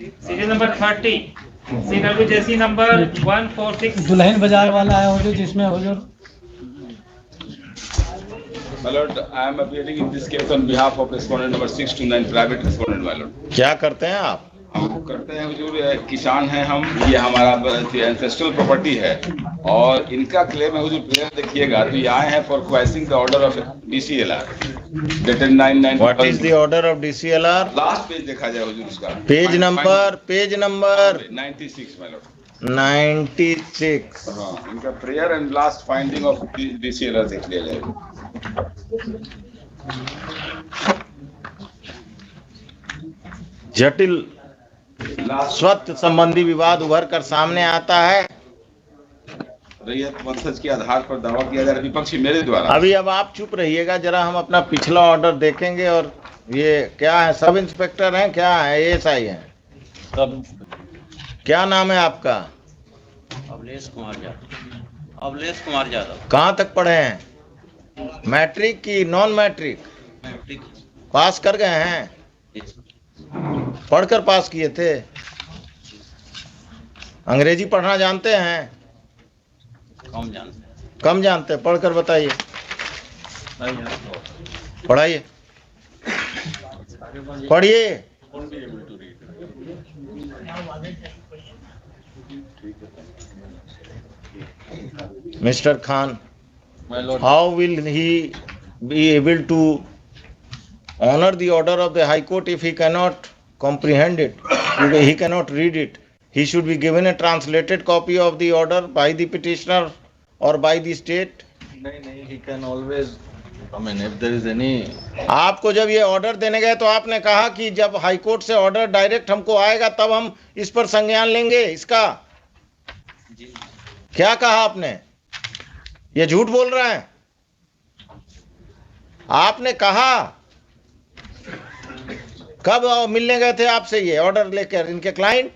Serial number 30, CWJC number 146। दुल्हन बाजार वाला है हुजूर, जिसमें हुजूर My lord, I am appearing in this case on behalf of respondent number 629, private respondent, my lord. क्या करते हैं आप? हम करते हैं हुजूर, किसान हैं हम, ये हमारा एंसेस्ट्रल प्रॉपर्टी है और इनका क्लेम है हुजूर। प्लेयर देखिएगा, तो ये आए हैं for questioning the order of DCLR dated 9/9। What is the order of DCLR? Last page देखा जाए हुजूर उसका। Page number 96 my lord। 96। हाँ, इनका prayer and last finding of DCLR देख लिया जाए। जटिल स्वत्व संबंधी विवाद उभर कर सामने आता है। रैयत वंशज के आधार पर दावा किया जा रहा है विपक्षी मेरे द्वारा। अभी अब आप चुप रहिएगा जरा, हम अपना पिछला ऑर्डर देखेंगे। और ये क्या है, सब इंस्पेक्टर हैं, क्या है, ASI हैं? सब क्या नाम है आपका? अवलेश कुमार यादव। कहाँ तक पढ़े हैं? मैट्रिक की नॉन मैट्रिक? मैट्रिक। पास कर गए हैं? पढ़कर पास किए थे? अंग्रेजी पढ़ना जानते हैं? कम जानते हैं। पढ़कर बताइए, पढ़ाइए, पढ़िए। Mr. Khan, My lord, how will he be able to honor the order of the High Court if he cannot comprehend it? He cannot read it. He should be given a translated copy of the order by the petitioner or by the state. नहीं, he can always, I mean, if there is any. आपको जब ये order देने गए तो आपने कहा कि जब हाई कोर्ट से ऑर्डर डायरेक्ट हमको आएगा तब हम इस पर संज्ञान लेंगे इसका। क्या कहा आपने? ये झूठ बोल रहा है। आपने कहा कब मिलने गए थे आपसे ये ऑर्डर लेकर इनके क्लाइंट?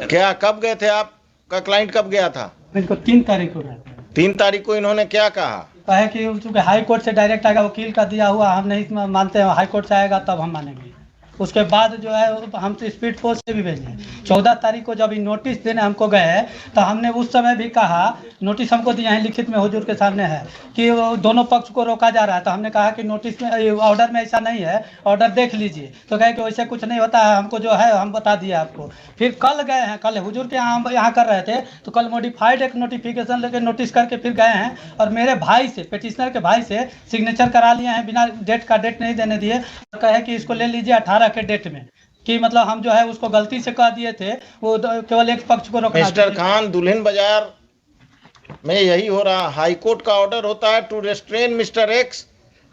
क्या कब गए थे? आपका क्लाइंट कब गया था? इनको 3 तारीख को गए थे। 3 तारीख को इन्होंने क्या कहा? कहे कि चूंकि हाई कोर्ट से डायरेक्ट आएगा, वकील का दिया हुआ, हम नहीं मानते हैं, हाई कोर्ट से आएगा तब हम मानेंगे। उसके बाद जो है हम तो स्पीड फोर्स से भी भेजे। 14 तारीख को जब नोटिस देने हमको गए तो हमने उस समय भी कहा, नोटिस हमको दिया है लिखित में हुजूर के सामने है कि दोनों पक्ष को रोका जा रहा है। तो हमने कहा कि नोटिस में, ऑर्डर में ऐसा नहीं है, ऑर्डर देख लीजिए। तो कहे कि वैसे कुछ नहीं होता है, हमको जो है हम बता दिए आपको। फिर कल गए हैं, कल हुजूर के यहाँ हम यहाँ कर रहे थे तो कल मॉडिफाइड एक नोटिफिकेशन लेके नोटिस करके फिर गए हैं और मेरे भाई से, पिटिशनर के भाई से सिग्नेचर करा लिए हैं, बिना डेट नहीं देने दिए। कहे कि इसको ले लीजिए 18 के डेट में, कि मतलब हम जो है उसको गलती से कह दिए थे, वो केवल एक पक्ष को रोकना। मिस्टर खान, दुल्हन बाजार में यही हो रहा। हाई कोर्ट का ऑर्डर होता है to restrain mister X,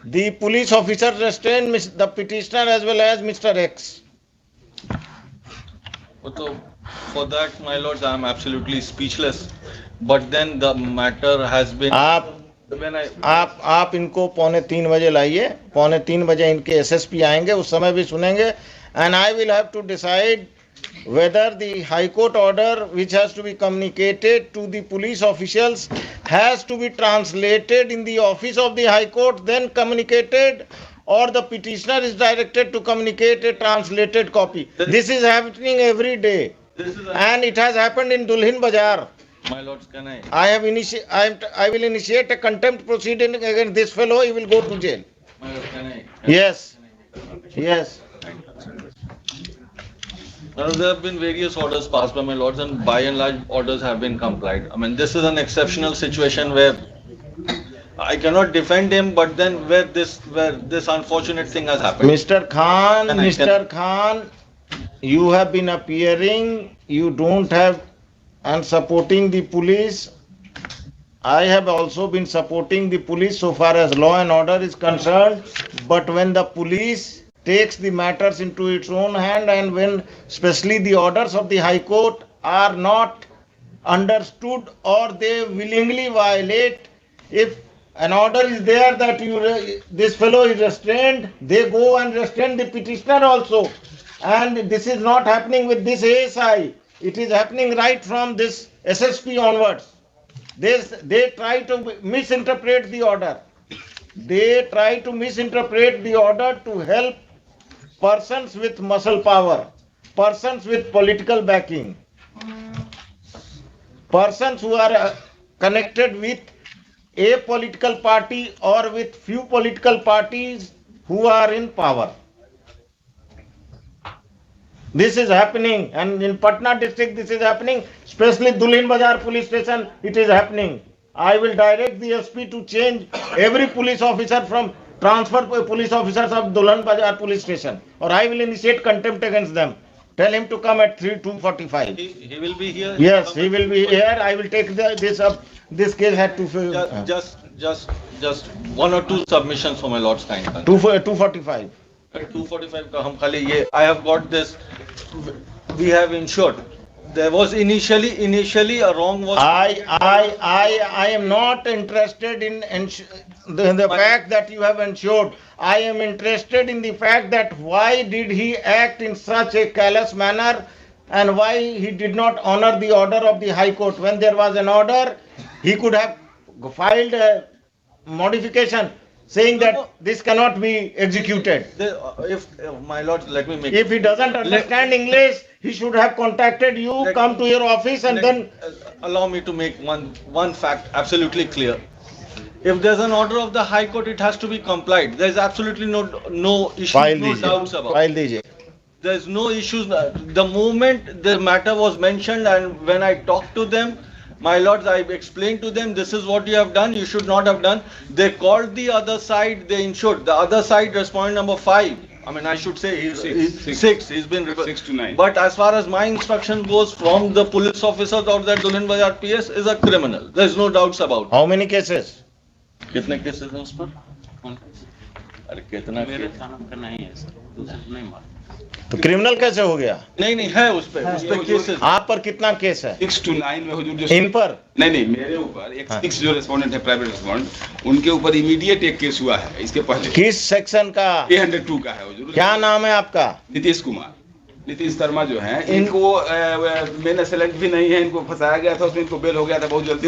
the police officer restrain the petitioner as well as mister X. So for that, my lords, I am absolutely speechless. But then the matter has been. आप इनको 2:45 बजे लाइए। 2:45 बजे इनके SSP आएंगे, उस समय भी सुनेंगे। And I will have to decide whether the high court order which has to be communicated to the police officials has to be translated in the office of the high court, then communicated, or the petitioner is directed to communicate a translated copy. This is happening every day, and it has happened in Dulhin Bazaar. My lords, can I? I will initiate a contempt proceeding against this fellow. He will go to jail. My lord, can I? Yes. Yes. Now, there have been various orders passed by my lords, and by and large, orders have been complied. I mean, this is an exceptional situation where I cannot defend him, but then where this unfortunate thing has happened. Mr. Khan, you have been appearing. You don't have and supporting the police. I have also been supporting the police so far as law and order is concerned. But when the police takes the matters into its own hand, and when especially the orders of the High Court are not understood or they willingly violate, if an order is there that this fellow is restrained, they go and restrain the petitioner also. And this is not happening with this ASI. It is happening right from this SSP onwards. They try to misinterpret the order. they try to misinterpret the order to help persons with muscle power, persons with political backing, persons who are connected with a political party or with few political parties who are in power. This is happening, and in Patna district this is happening, especially Dulhin Bazar police station it is happening. I will direct the SP to change every police officer from transfer police officers of Dulhin Bazar police station, or I will initiate contempt against them. Tell him to come at 2:45. He will be here. Yes, he will be here. I will take this up. This case had to Just one or two submissions for my lord's kind. 2:45. 245 का हम खाली ये I have got this. We have ensured. There was initially a wrong was. I am not interested in the fact that you have ensured. I am interested in the fact that why did he act in such a callous manner, and why he did not honor the order of the High Court. When there was an order, he could have filed a modification saying that this cannot be executed. If my lord, let me make. If he doesn't understand English, he should have contacted you, come to your office, and then allow me to make one fact absolutely clear. If there's an order of the High Court, it has to be complied. There's absolutely no issue, no doubts about. File दीजिए. There's no issues. The moment the matter was mentioned, and when I talked to them, my lords, I explained to them, this is what you have done, you should not have done. They called the other side, they ensured. The other side, respondent number 5. I mean, I should say he's 6. He's been 6 to 9. But as far as my instruction goes from the police officers or that Dulhin Bazar PS is a criminal. There's no doubts about it. How many cases? कितने cases हैं उस पर? अरे कितना मेरे थाना का नहीं है सर, दूसरा नहीं मालूम। तो क्रिमिनल कैसे हो गया? नहीं है उस पे केसेस। आप पर कितना केस है? 6 to 9 में हुजूर जो इन पर? नहीं मेरे ऊपर एक 6 जो रेस्पोंडेंट है प्राइवेट रेस्पोंडेंट, उनके ऊपर इमीडिएट एक केस हुआ है इसके पहले। किस सेक्शन का? 302 का है हुजूर। क्या नाम है आपका? नीतीश कुमार। नीतीश शर्मा जो है, इनको मेन असेलेंट भी नहीं है, इनको फंसाया गया था, उसमें इनको बेल हो गया था बहुत जल्दी।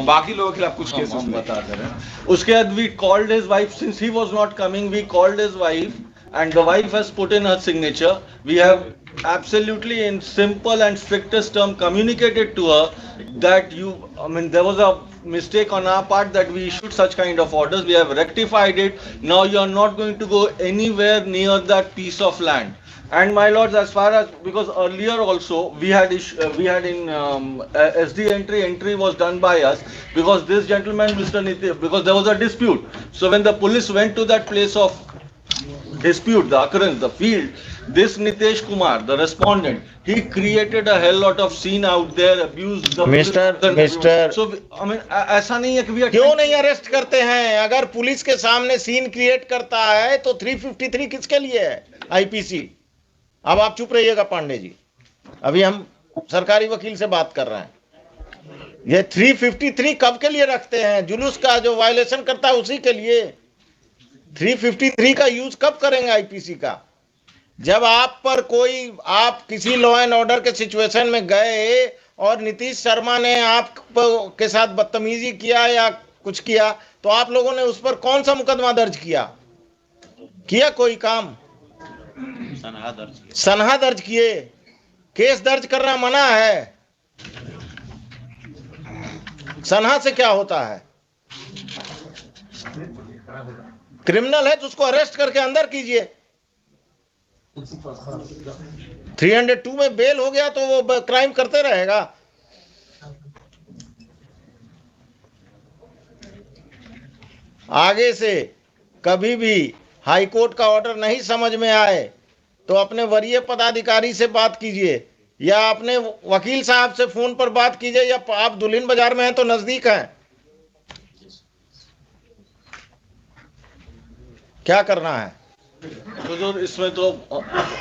बाकी लोगों के खिलाफ कुछ केस हम बता दे रहे हैं। उसके बाद we called his wife, since he was not coming, we called his wife and the wife has put in her signature. We have absolutely in simple and strictest term communicated to her that there was a mistake on our part that we issued such kind of orders. We have rectified it. Now you are not going to go anywhere near that piece of land. And my lords, as far as, because earlier also we had in SD entry was done by us, because this gentleman, Mr. Nitish, because there was a dispute. So when the police went to that place of dispute, the occurrence, the field, this Nitesh Kumar, the respondent, he created a hell lot of scene out there, abused the Mr. So ऐसा नहीं है कि we are क्यों नहीं arrest करते हैं? अगर police के सामने सीन क्रिएट करता है तो 353 किसके लिए है? IPC। अब आप चुप रहिएगा पांडे जी, अभी हम सरकारी वकील से बात कर रहे हैं। ये 353 कब के लिए रखते हैं? जुलूस का जो वायलेशन करता है उसी के लिए। 353 का यूज कब करेंगे IPC का? जब आप किसी लॉ एंड ऑर्डर के सिचुएशन में गए और नीतीश शर्मा ने आप के साथ बदतमीजी किया या कुछ किया, तो आप लोगों ने उस पर कौन सा मुकदमा दर्ज किया कोई काम? सनहा दर्ज किए। केस दर्ज करना मना है। सनहा से क्या होता है? क्रिमिनल है तो उसको अरेस्ट करके अंदर कीजिए। 302 में बेल हो गया तो वो क्राइम करते रहेगा। आगे से कभी भी हाई कोर्ट का ऑर्डर नहीं समझ में आए तो अपने वरीय पदाधिकारी से बात कीजिए, या अपने वकील साहब से फोन पर बात कीजिए, या आप दुल्हिन बाजार में हैं तो नजदीक हैं। क्या करना है? तो इसमें तो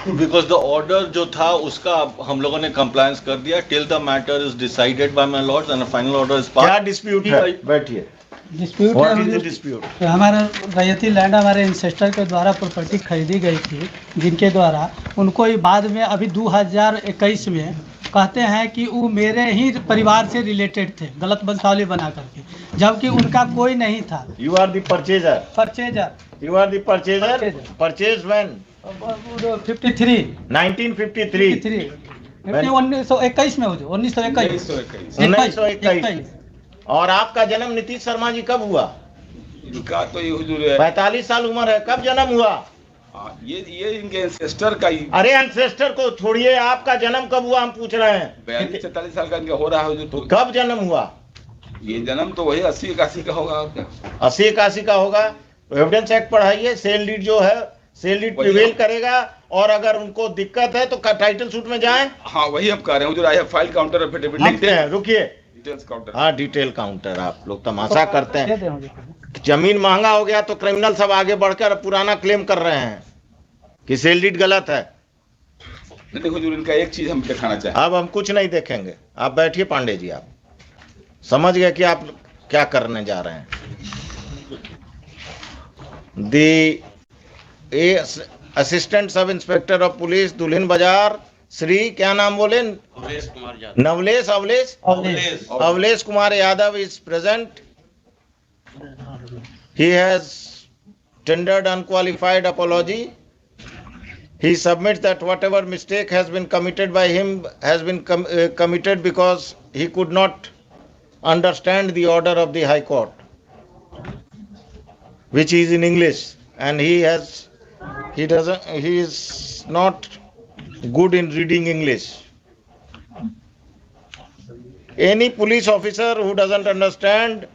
बिकॉज द ऑर्डर जो था उसका हम लोगों ने कंप्लायंस कर दिया till the matter is decided by my Lord's and final order is pass. क्या डिस्प्यूट है? बैठिए। Dispute What is the dispute? हमारा रैयती लैंड हमारे इंसेस्टर के द्वारा प्रॉपर्टी खरीदी गई थी, जिनके द्वारा उनको ही बाद में अभी 2021 में कहते हैं कि वो मेरे ही परिवार से रिलेटेड थे, गलत वंशावली बना करके, जबकि उनका कोई नहीं था। You are the purchaser. Purchaser You are the purchaser. Purchaser. Purchased when? 53 1953. 1921 में हुई, 1921 1921 और आपका जन्म नीतीश शर्मा जी कब हुआ? इनका तो ये हुजूर है 45 साल उम्र है, कब जन्म हुआ? ये इनके एंसेस्टर का ही अरे एंसेस्टर को छोड़िए, आपका जन्म कब हुआ हम पूछ रहे हैं। 42-43 साल का इनका हो रहा है हुजूर। तो कब जन्म हुआ? ये जन्म तो वही 80-81 का होगा और क्या। 80-81 का होगा। एविडेंस एक्ट पढ़ाइए, सेल डीड जो है सेल डीड वही प्रिवेल है। करेगा, और अगर उनको दिक्कत है तो टाइटल सूट में जाएं। हाँ वही हम कह रहे हैं हुजूर। I have file counter affidavit लिखते हैं, रुकिए। Details counter. हाँ डिटेल काउंटर, आप लोग तमाशा करते दे हैं। दे मुझे। जमीन महंगा हो गया तो क्रिमिनल सब आगे बढ़कर पुराना क्लेम कर रहे हैं कि सेल डीड गलत है। नहीं हुजूर, इनका एक चीज हम दिखाना चाहें। अब हम कुछ नहीं देखेंगे, आप बैठिए पांडे जी। आप समझ गए कि आप क्या करने जा रहे हैं। The assistant sub inspector of police Dulhin Bazar, Shri क्या नाम बोले? Awlesh Kumar Yadav. Nawlesh Awlesh Kumar Yadav is present. He has tendered unqualified apology. He submits that whatever mistake has been committed by him has been committed because he could not understand the order of the High Court, which is in English, and he is not good in reading English. Any police officer who doesn't understand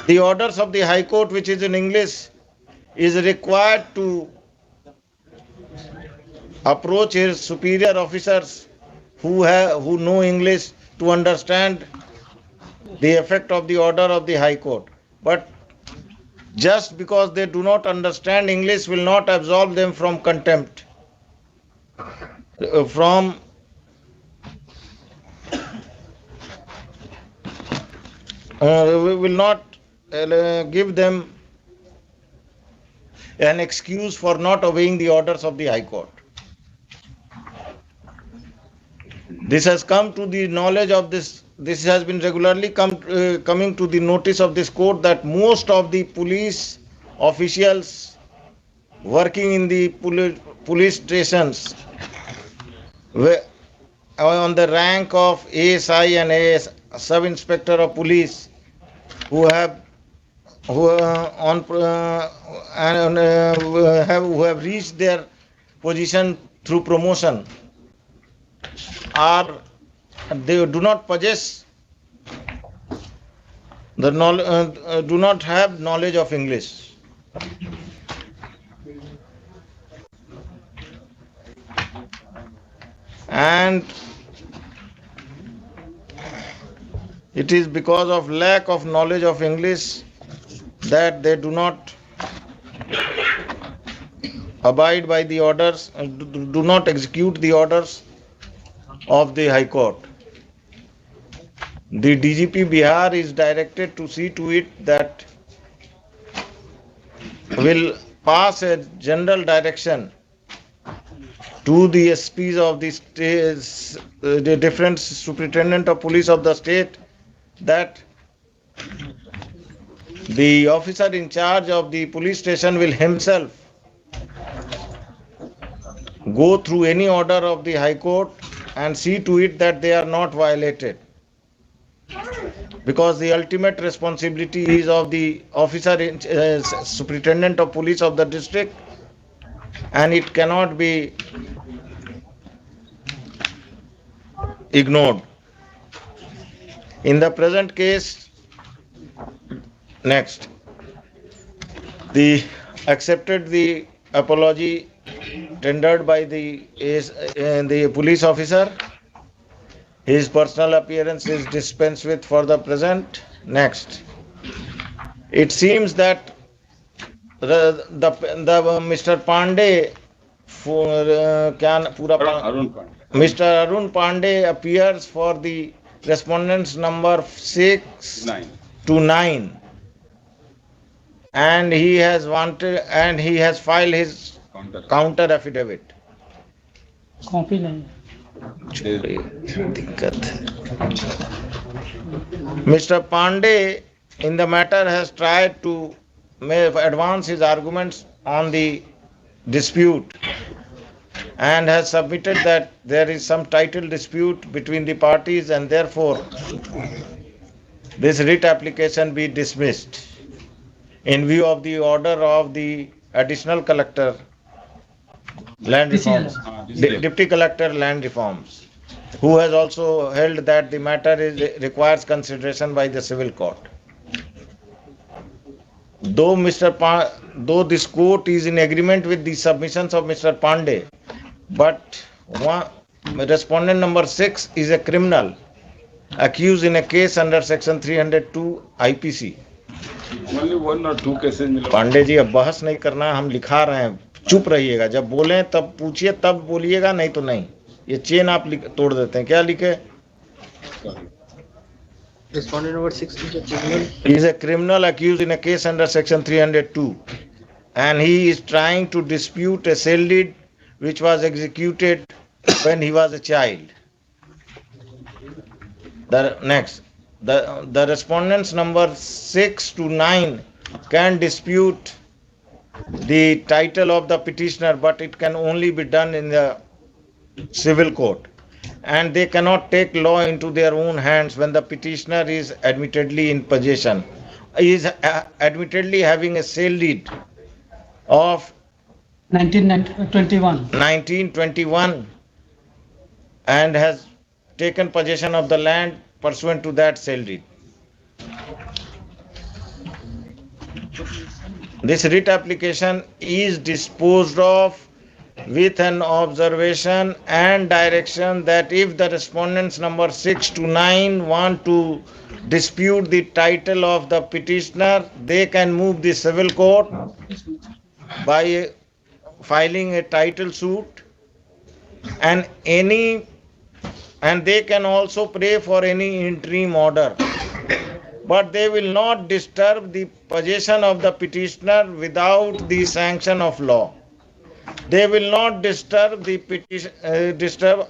the orders of the High Court, which is in English, is required to approach his superior officers who know English to understand the effect of the order of the High Court. But just because they do not understand English will not absolve them from contempt, will not give them an excuse for not obeying the orders of the High Court. This has come to the knowledge of this has been regularly coming to the notice of this court, that most of the police officials working in the police stations on the rank of ASI and AS, sub-inspector of police, who have reached their position through promotion, they do not possess the knowledge, do not have knowledge of English. And it is because of lack of knowledge of English that they do not abide by the orders, do not execute the orders of the High Court. The DGP Bihar is directed to see to it that will pass a general direction to the SPs of the states, the different superintendent of police of the state, that the officer in charge of the police station will himself go through any order of the High Court and see to it that they are not violated, because the ultimate responsibility is of the officer superintendent of police of the district, and it cannot be ignored. In the present case, next, the accepted the apology tendered by the police officer. His personal appearance is dispensed with for the present. Next, it seems that the Mr. Pandey, Mr. Arun Pandey appears for the respondents number 6 to 9, and he has filed his counter affidavit. Copy नहीं Mr. Pandey in the matter has tried to advance his arguments on the dispute and has submitted that there is some title dispute between the parties and therefore this writ application be dismissed in view of the order of the additional collector land reforms, deputy collector land reforms, who has also held that the matter requires consideration by the civil court. Though this court is in agreement with the submissions of Mr. Pandey, but respondent number 6 is a criminal accused in a case under section 302 IPC. Only one or two cases. Pandey ji अब बहस नहीं करना, हम लिखा रहे हैं, चुप रहिएगा, जब बोले तब पूछिए तब बोलिएगा, नहीं तो नहीं. ये चेन आप तोड़ देते हैं. क्या लिखे? Respondent number 6 is a criminal. He is a criminal accused in a case under section 302 and he is trying to dispute a sale deed which was executed when he was a child. The respondents number 6 to 9 can dispute the title of the petitioner, but it can only be done in the civil court. And they cannot take law into their own hands when the petitioner is admittedly in possession, is admittedly having a sale deed of 1921 and has taken possession of the land pursuant to that sale deed. This writ application is disposed of with an observation and direction that if the respondents number 6 to 9 want to dispute the title of the petitioner, they can move the civil court by filing a title suit, and they can also pray for any interim order, but they will not disturb the possession of the petitioner without the sanction of law. They will not disturb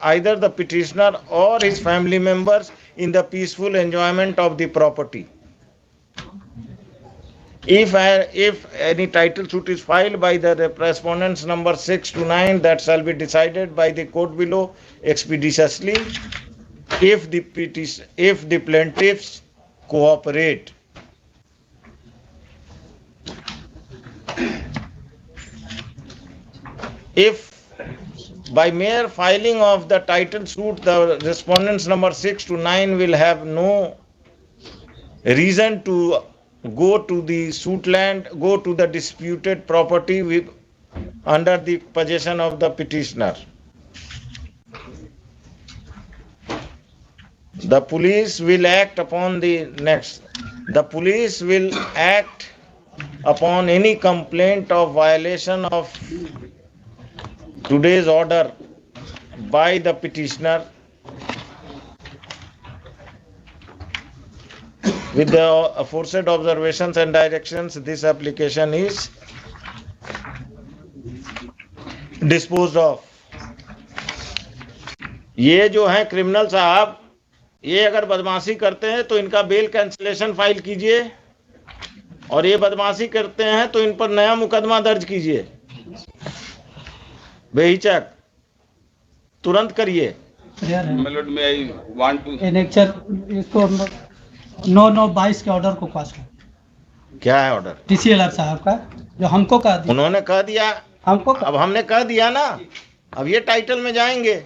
either the petitioner or his family members in the peaceful enjoyment of the property. If any title suit is filed by the respondents number 6 to 9, that shall be decided by the court below expeditiously if the plaintiffs cooperate. If by mere filing of the title suit, the respondents number 6 to 9 will have no reason to go to the suit land, go to the disputed property under the possession of the petitioner. The police will act upon any complaint of violation of today's order by the petitioner with the aforesaid observations and directions. This application is disposed of. ये जो है criminal साहब, ये अगर बदमाशी करते हैं तो इनका बेल कैंसिलेशन फाइल कीजिए, और ये बदमाशी करते हैं तो इन पर नया मुकदमा दर्ज कीजिए. बेहिचक तुरंत करिए. इसको 9/9/22 के ऑर्डर को पास कर. क्या है ऑर्डर? TCLR साहब का, जो हमको कह दिया. उन्होंने कह दिया हमको, अब हमने कह दिया ना, अब ये टाइटल में जाएंगे,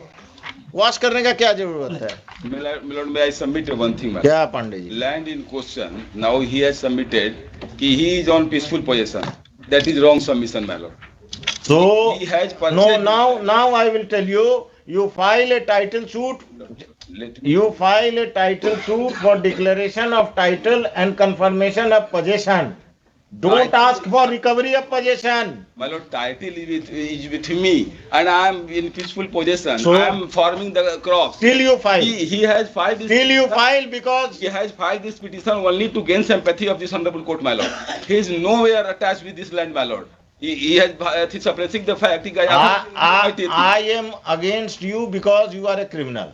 वॉश करने का क्या जरूरत है? Milord, may I submit one thing? क्या Pandey ji? Land in question, now he has submitted he is on peaceful possession. That is wrong submission, my lord. So He has no, now I will tell you. You file a title suit. You file a title suit for declaration of title and confirmation of possession. Don't ask for recovery of possession. My lord, title is with me and I am in peaceful possession. So, I am farming the crops. Till you file. He has filed this. Till you file, because He has filed this petition only to gain sympathy of this honorable court, my lord. He is nowhere attached with this land, my lord. He has suppressing the fact. I am against you because you are a criminal.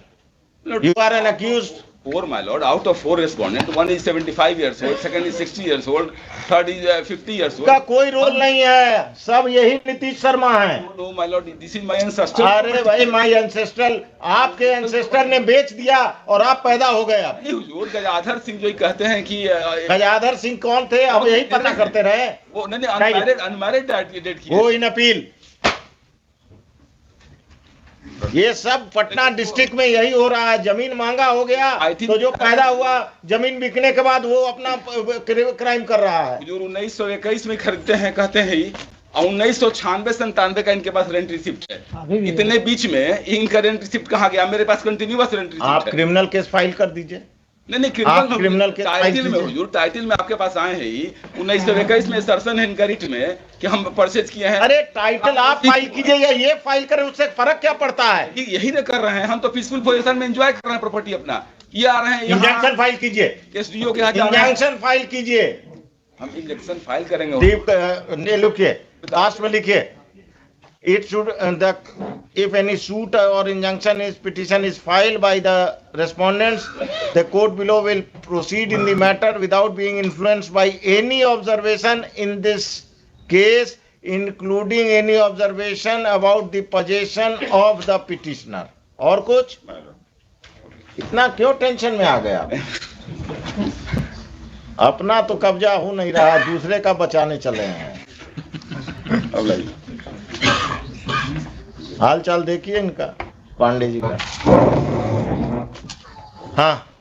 You are an accused. 4, my lord, out of 4 respondents, one is 75 years old, second is 60 years old, third is 50 years old. का कोई role नहीं है, सब यही नीतीश शर्मा है। No, my lord, this is my ancestor. अरे भाई my ancestral, आपके एंसेस्टर ने बेच दिया और आप पैदा हो गए। अब नहीं हुजूर, गजाधर सिंह जो कहते हैं कि गजाधर सिंह कौन थे, अब यही पता करते रहे। वो नहीं अनमैरिड डेट की वो इन अपील, ये सब पटना डिस्ट्रिक्ट में यही हो रहा है। जमीन महंगा हो गया तो जो पैदा हुआ जमीन बिकने के बाद वो अपना क्राइम कर रहा है। हुजूर 1921 में खरीदते हैं कहते हैं ही, और 1996-97 का इनके पास रेंट रिसिप्ट है। इतने बीच में इनका रेंट रिसिप्ट कहाँ गया? मेरे पास कंटिन्यूअस रेंट रिसिप्ट है। आप क्रिमिनल केस फाइल कर दीजिए। नहीं, क्रिमिनल के टाइटल में हुजूर, टाइटल में आपके पास आए हैं ही 1921 में सरसन है इनका रिट में कि हम परचेज किए हैं। अरे टाइटल आप फाइल कीजिए या ये फाइल करें, उससे फर्क क्या पड़ता है? यही ना कर रहे हैं, हम तो पीसफुल पोजीशन में एंजॉय कर रहे हैं प्रॉपर्टी अपना। ये आ रहे हैं इंजंक्शन फाइल कीजिए, एसडीओ के यहाँ जा रहे हैं। इंजंक्शन फाइल कीजिए। हम इंजंक्शन फाइल करेंगे। लिखिए, लास्ट में लिखिए, it should if any suit or injunction is petition is filed by the respondents, the court below will proceed in the matter without being influenced by any observation in this case, including any observation about the possession of the petitioner. और कुछ? इतना क्यों tension में आ गया? अपना तो कब्जा हो नहीं रहा, दूसरे का बचाने चले हैं। अब हाल चाल देखिए इनका, पांडे जी का। हाँ।